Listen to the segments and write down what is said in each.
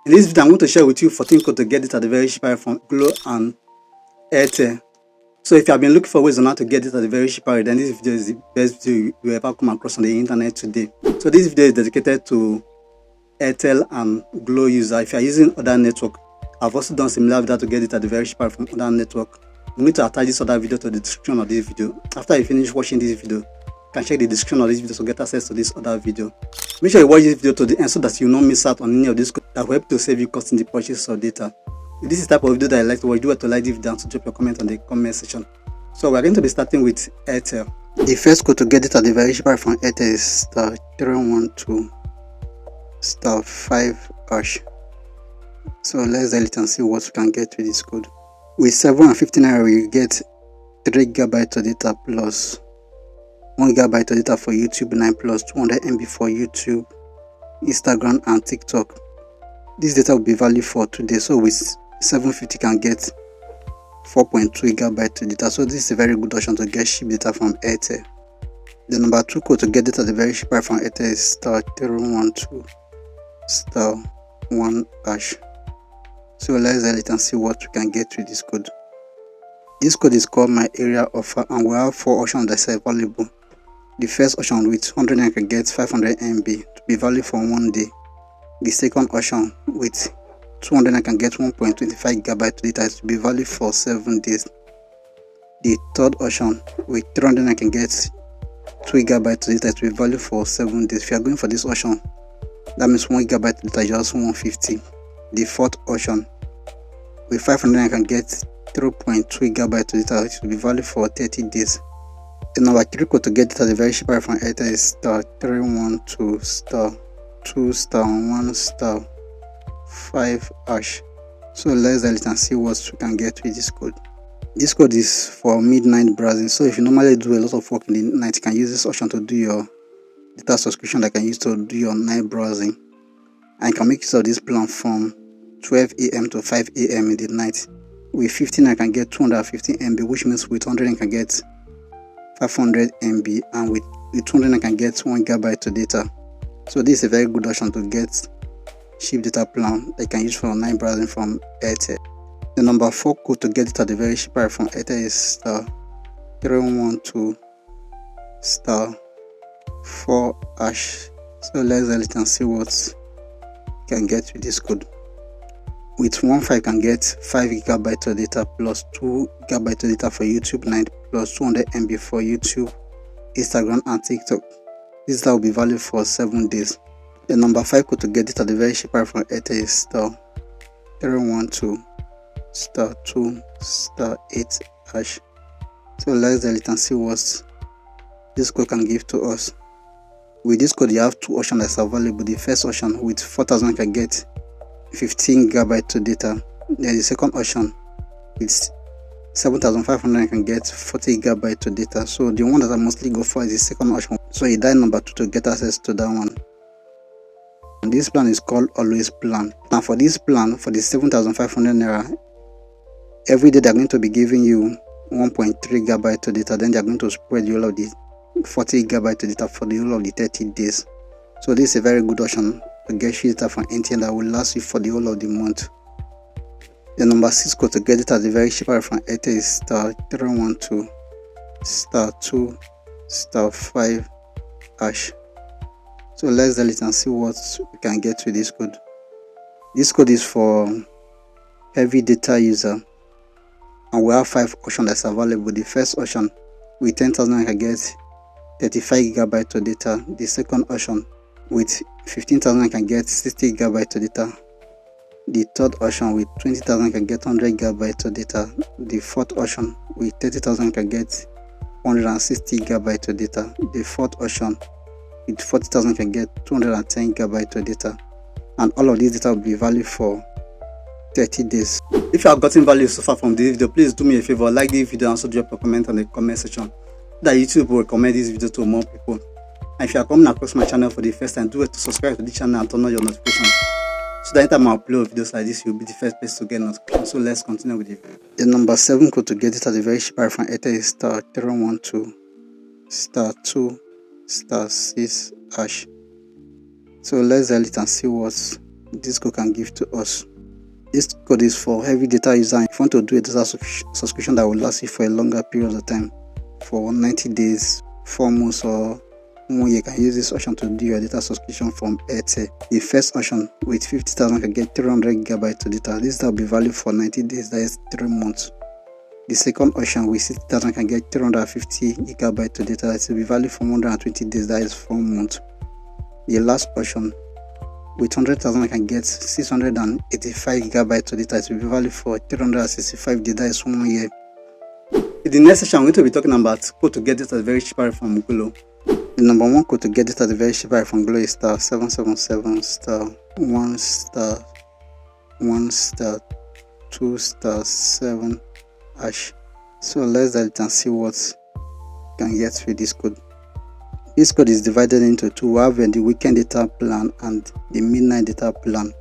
In this video, I'm going to share with you 14 code to get it at the very cheap price from Glo and AIRTEL. So if you have been looking for ways on how to get it at the very cheap price, then this video is the best video you ever come across on the internet today. So this video is dedicated to AIRTEL and GLO user. If you are using other network, I've also done similar video to get it at the very cheap price from other network. I'm going to attach this other video to the description of this video. After you finish watching this video, you can check the description of this video to get access to this other video. Make sure you watch this video to the end so that you will not miss out on any of this that will help to save you cost in the purchase of data. If this is the type of video that I like to watch, do have to like this video and to drop your comment on the comment section. So we're going to be starting with AIRTEL. The first code to get it at the very cheap price from AIRTEL is *312*5#. So let's delete it and see what we can get with this code. With 750 naira, we get 3 GB of data plus 1 GB of data for YouTube 9 plus 200 MB for YouTube, Instagram and TikTok. This data will be valid for 2 days. So with 750 can get 4.2 GB of data. So this is a very good option to get cheap data from AIRTEL. The number 2 code to get data at the very cheap price from AIRTEL is *312*1#. So let's delete and see what we can get with this code. This code is called My Area Offer and we have 4 options that are available. The first option with 100 naira can get 500 MB to be valid for 1 day. The second option with 200 naira can get 1.25 GB data to be valid for 7 days. The third option with 300 naira can get 2 GB data to be valid for 7 days. If you are going for this option, that means 1 GB data is just 150. The fourth option with 500 naira can get 3.2 GB data to be valid for 30 days. The number 3 code to get it at the very cheap price from AIRTEL is *312*2*1*5#. So let's delete and see what we can get with this code. This code is for midnight browsing. So if you normally do a lot of work in the night, you can use this option to do your data subscription that can use to do your night browsing. And you can make use of this plan from 12 AM to 5 AM in the night. With 15 I can get 250 MB, which means with 100 I can get 500 MB, and with 200 I can get 1 GB of data. So this is a very good option to get cheap data plan that you can use for night browsing from AIRTEL. The number 4 code to get it at the very cheap price from AIRTEL is *312*4#. So let's delete and see what you can get with this code. With 15 can get 5 GB of data plus 2 GB of data for YouTube 9 plus 200 MB for YouTube, Instagram and TikTok. This data will be valid for 7 days. The number 5 code to get it at the very cheap price from AIRTEL is *312*2*8#. So let's delete and see what this code can give to us. With this code, you have 2 options that's available. The first option with 4000 can get 15 GB of data. Then the second option with 7500 can get 40 GB of data. So the one that I mostly go for is the second option. So you dial number 2 to get access to that one. And this plan is called Always Plan. Now for this plan, for the 7500 naira, every day they're going to be giving you 1.3 GB of data. Then they're going to spread the whole of the 40 GB of data for the whole of the 30 days. So this is a very good option to get data from NTN that will last you for the whole of the month. The number 6 code to get it at the very cheap price from AIRTEL is *312*5#. So let's delete and see what we can get with this code. This code is for heavy data user and we have 5 options that's available. The first option with 10,000 I can get 35 GB of data. The second option with 15,000 I can get 60 GB of data. The third option with 20,000 I can get 100 GB of data. The fourth option with 30,000 I can get 160 GB of data. The fourth option with 40,000 I can get 210 GB of data. And all of these data will be valid for 30 days. If you have gotten value so far from this video, please do me a favor, like this video and also drop a comment on the comment section, that YouTube will recommend this video to more people. And if you are coming across my channel for the first time, do it to subscribe to the channel and turn on your notifications, so that anytime I upload videos like this, you'll be the first place to get notifications. So let's continue with the video. The number 7 code to get it at the very cheap price from AIRTEL is *312*2*6#. So let's delete and see what this code can give to us. This code is for heavy data user. If you want to do a data subscription that will last you for a longer period of time, for 90 days, 4 months or 1 year, you can use this option to do your data subscription from AIRTEL. The first option with 50,000 can get 300 GB of data. This will be valid for 90 days, that is 3 months. The second option with 60,000 can get 350 GB of data. It will be valid for 120 days, that is 4 months. The last option with 100,000 can get 685 GB of data. It will be valid for 365 days, that is 1 year. In the next session, I'm going to be talking about code to get data very cheaper from GLO. The number 1 code to get data very cheaper from GLO is *777*1*1*2*7#. So let's delete and see what you can get with this code. This code is divided into two. We have the weekend data plan and the midnight data plan.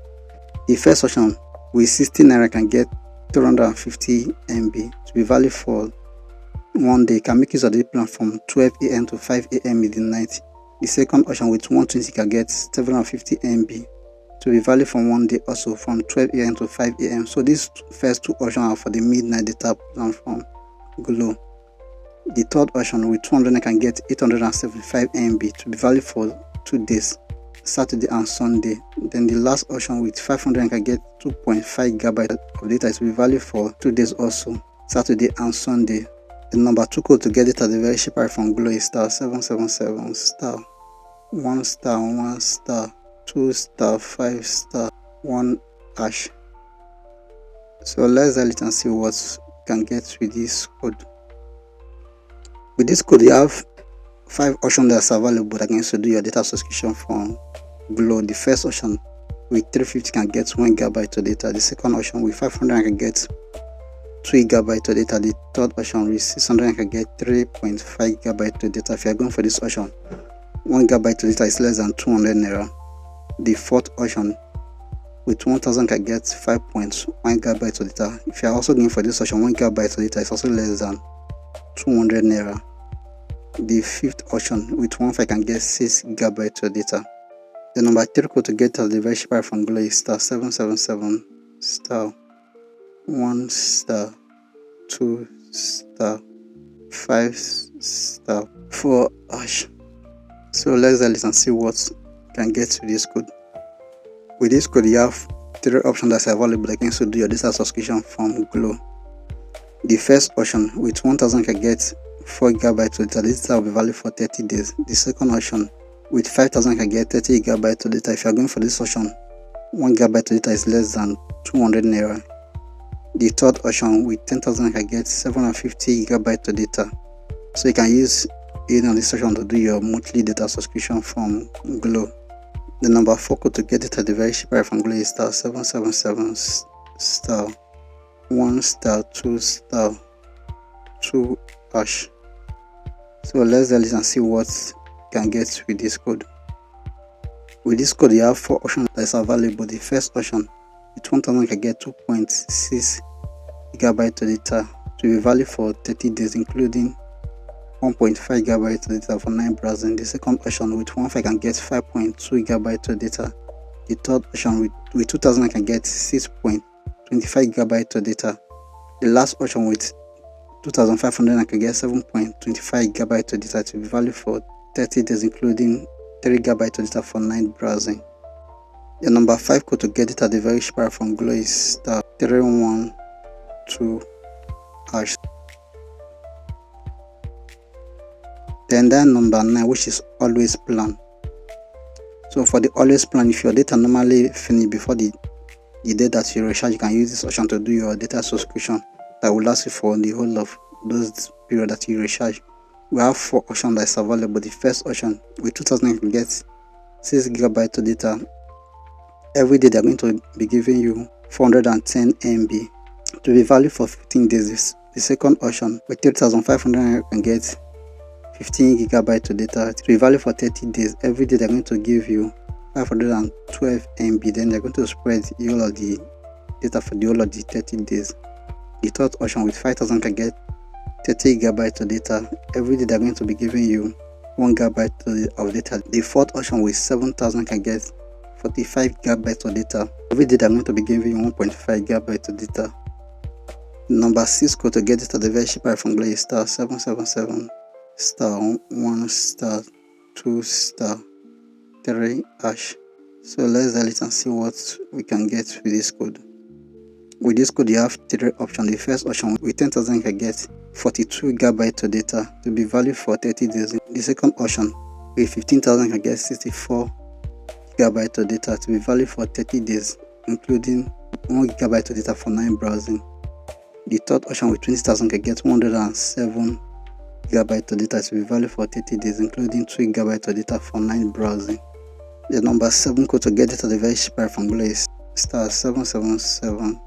The first option with 60 naira can get 350 MB to be valid for 1 day. You can make use of the plan from 12 AM to 5 AM in the night. The second option with 120 can get 750 MB to be valid for 1 day, also from 12 AM to 5 AM. So these first two options are for the midnight data plan from GLO. The third option with 200 can get 875 MB to be valid for 2 days, Saturday and Sunday. Then the last option with 500 can get 2.5 GB of data to be valid for 2 days, also Saturday and Sunday. The number 2 code to get data very cheaper from GLO is *777*1*1*2*5*1#. So let's delete and see what you can get with this code. With this code, you have 5 options that are available that can do your data subscription from GLO. The first option with 350 can get 1 GB of data. The second option with 500 can get 2 GB of data. The third option with 600 can get 3.5 GB of data. If you are going for this option, 1 GB of data is less than 200 naira. The fourth option with 1000 can get 5.1 GB of data. If you are also going for this option, 1 GB of data is also less than 200 naira. The fifth option with 1500 can get 6 GB of data. The number 3 code to get the very cheaper from GLO is *1*2*5*4#. So let's delete and see what you can get with this code. With this code, you have 3 options that are available that can do your data subscription from GLO. The first option with 1000 can get 4 GB of data. This will be valid for 30 days. The second option with 5000 can get 30 GB of data. If you are going for this option, 1 GB of data is less than 200 naira. The third option with 10,000 can get 750 GB of data. So you can use it on this option to do your monthly data subscription from GLO. The number 4 code to get data very cheaper from GLO is *777*1*2*2#. So let's delete and see what you can get with this code. With this code, you have 4 options that is available. The first option with 1000 can get 2.6 GB of data to be valid for 30 days, including 1.5 GB of data for night browsing. The second option with 1500 can get 5.2 GB of data. The third option with 2000 can get 6.25 GB of data. The last option with 2500 can get 7.25 GB of data to be valid for 30 days, including 3 GB of data for night browsing. The number 5 code to get data very cheaper from GLO is *312#. Then number 9, which is always plan. So for the always plan, if your data normally finish before the day that you recharge, you can use this option to do your data subscription that will last you for the whole of those period that you recharge. We have 4 options that is available. The first option with 2000 you can get 6 GB of data. Every day they are going to be giving you 410 MB to be valid for 15 days. The second option with 3500 you can get 15 GB of data to be valid for 30 days. Every day they're going to give you 512 MB. Then they're going to spread all of the data for the whole of the 30 days. The third option with 5000 can get 30 GB of data. Every day they're going to be giving you 1 GB of data. The fourth option with 7000 can get 45 gigabytes of data. Every day I'm going to be giving you 1.5 gigabytes of data. Number 6 code to get data the very cheap from GLO is star 777 star 1 star 2 star 3 hash. So let's dial it and see what we can get with this code. With this code you have 3 options. The first option, with 10,000 you can get 42 gigabytes of data to be valid for 30 days. The second option, with 15,000 you can get 64 gigabytes of data to be valid for 30 days, including 1 gigabyte of data for 9 browsing. The third option, with 20,000 can get 107 gigabytes of data to be valid for 30 days, including 2 gigabytes of data for 9 browsing. The number 7 code to get data the very cheap from GLO is star 777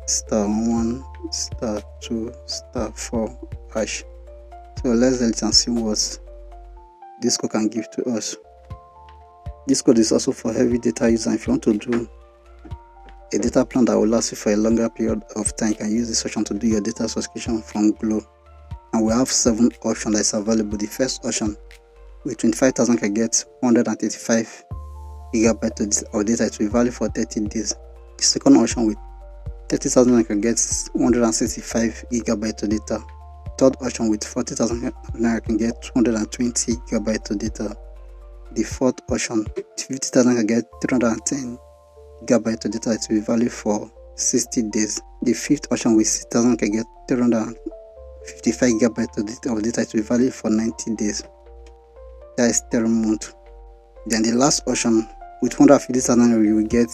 star 1 star 2 star 4 hash. So let's dial it and see what this code can give to us. This code is also for heavy data user. If you want to do a data plan that will last you for a longer period of time, you can use this option to do your data subscription from GLO. And we have 7 options that is available. The first option, with 25,000 can get 135 gigabytes of data to be valid for 30 days. The second option, with 30,000 can get 165 gigabytes of data. Third option, with 40,000 can get 220 gigabytes of data. The fourth option, 50,000 can get 310 gigabytes of data to be valid for 60 days. The fifth option, with 6,000 can get 355 gigabytes of data to be valid for 90 days. That is 3 months. Then the last option, with 150,000 you will get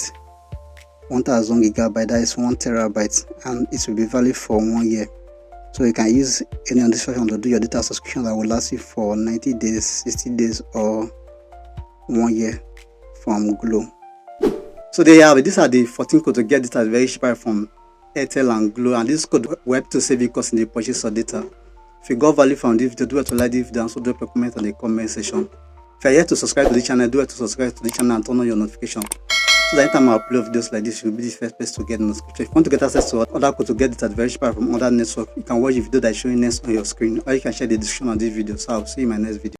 1000 gigabytes, that is 1 terabyte, and it will be valid for 1 year. So you can use any of this option to do your data subscription that will last you for 90 days, 60 days, or 1 year from GLO. So there you have it. These are the 14 codes to get data very cheap from AIRTEL and GLO, and this code will help to save you cost in the purchase of data. If you got value from this video, do it to like this video and also drop a comment on the comment section. If you are yet to subscribe to the channel, do it to subscribe to the channel and turn on your notification, so that anytime I upload videos like this, you'll be the first person to get the notification. If you want to get access to other codes to get data very cheap from other networks, you can watch the video that is showing next on your screen, or you can share the description of this video. So I'll see you in my next video.